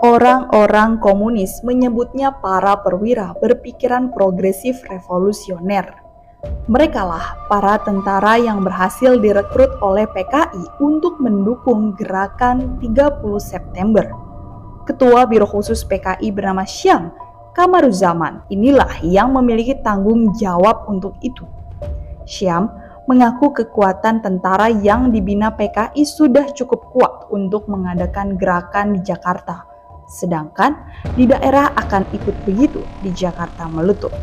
Orang-orang komunis menyebutnya para perwira berpikiran progresif revolusioner. Merekalah para tentara yang berhasil direkrut oleh PKI untuk mendukung gerakan 30 September. Ketua Biro Khusus PKI bernama Syam Kamaruzaman inilah yang memiliki tanggung jawab untuk itu. Syam mengaku kekuatan tentara yang dibina PKI sudah cukup kuat untuk mengadakan gerakan di Jakarta, sedangkan di daerah akan ikut begitu di Jakarta meletup.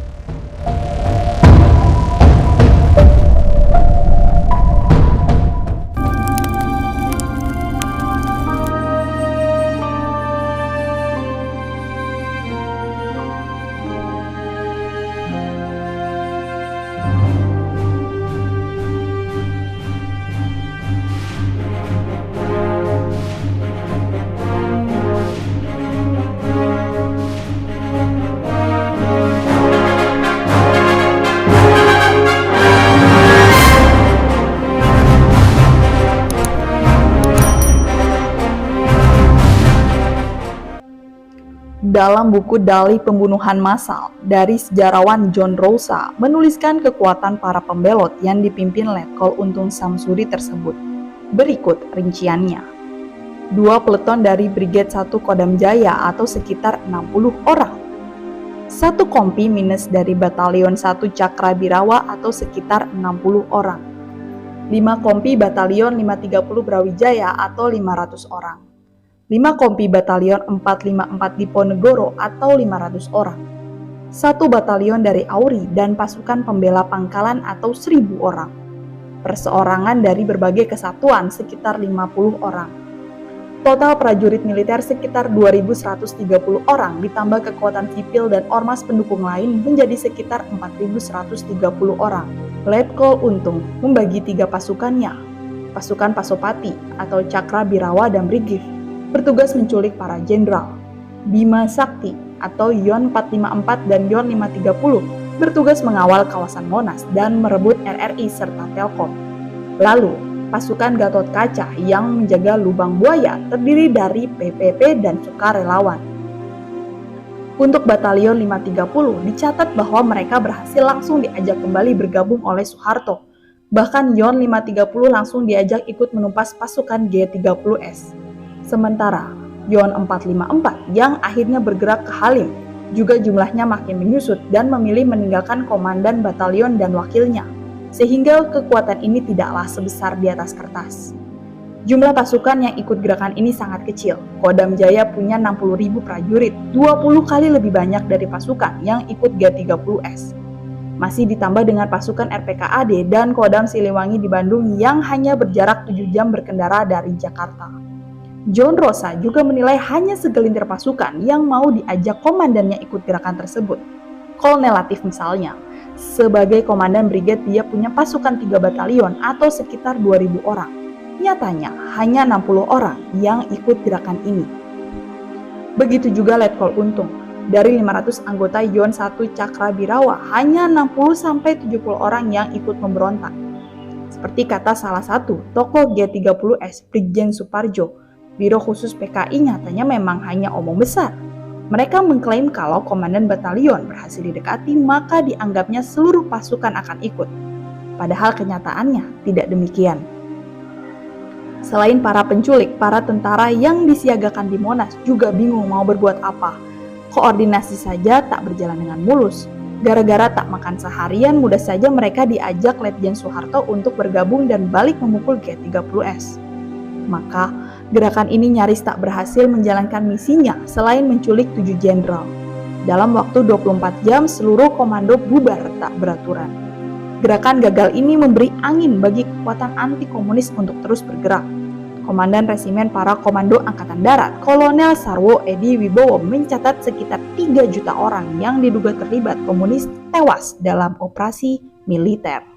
Dalam buku Dalih Pembunuhan Massal dari sejarawan John Rosa menuliskan kekuatan para pembelot yang dipimpin Letkol Untung Samsuri tersebut. Berikut rinciannya. 2 peleton dari Brigade 1 Kodam Jaya atau sekitar 60 orang. 1 kompi minus dari Batalion 1 Cakrabirawa atau sekitar 60 orang. 5 kompi Batalion 530 Brawijaya atau 500 orang. 5 kompi Batalion 454 Diponegoro atau 500 orang. 1 batalion dari Auri dan pasukan pembela Pangkalan atau 1000 orang. Perseorangan dari berbagai kesatuan sekitar 50 orang. Total prajurit militer sekitar 2130 orang ditambah kekuatan sipil dan ormas pendukung lain menjadi sekitar 4130 orang. Letkol Untung membagi 3 pasukannya. Pasukan Pasopati atau Cakrabirawa dan Brigif bertugas menculik para jenderal. Bima Sakti atau Yon 454 dan Yon 530 bertugas mengawal kawasan Monas dan merebut RRI serta Telkom. Lalu, pasukan Gatot Kaca yang menjaga Lubang Buaya terdiri dari PPP dan sukarelawan. Untuk Batalion 530 dicatat bahwa mereka berhasil langsung diajak kembali bergabung oleh Soeharto. Bahkan Yon 530 langsung diajak ikut menumpas pasukan G30S. Sementara Yon 454 yang akhirnya bergerak ke Halim juga jumlahnya makin menyusut dan memilih meninggalkan komandan batalion dan wakilnya, sehingga kekuatan ini tidaklah sebesar di atas kertas. Jumlah pasukan yang ikut gerakan ini sangat kecil. Kodam Jaya punya 60.000 prajurit, 20 kali lebih banyak dari pasukan yang ikut G30S. Masih ditambah dengan pasukan RPKAD dan Kodam Siliwangi di Bandung yang hanya berjarak 7 jam berkendara dari Jakarta. John Rosa juga menilai hanya segelintir pasukan yang mau diajak komandannya ikut gerakan tersebut. Kolonel Latif misalnya, sebagai komandan brigade dia punya pasukan 3 batalion atau sekitar 2000 orang. Nyatanya hanya 60 orang yang ikut gerakan ini. Begitu juga Letkol Untung, dari 500 anggota Yon 1 Cakrabirawa hanya 60-70 orang yang ikut memberontak. Seperti kata salah satu tokoh G30S, Brigjen Suparjo, Biro Khusus PKI nyatanya memang hanya omong besar. Mereka mengklaim kalau komandan batalion berhasil didekati maka dianggapnya seluruh pasukan akan ikut. Padahal kenyataannya tidak demikian. Selain para penculik, para tentara yang disiagakan di Monas juga bingung mau berbuat apa. Koordinasi saja tak berjalan dengan mulus. Gara-gara tak makan seharian, mudah saja mereka diajak Letjen Soeharto untuk bergabung dan balik memukul G30S. Maka, gerakan ini nyaris tak berhasil menjalankan misinya selain menculik 7 jenderal. Dalam waktu 24 jam, seluruh komando bubar tak beraturan. Gerakan gagal ini memberi angin bagi kekuatan anti-komunis untuk terus bergerak. Komandan Resimen Para Komando Angkatan Darat, Kolonel Sarwo Edi Wibowo mencatat sekitar 3 juta orang yang diduga terlibat komunis tewas dalam operasi militer.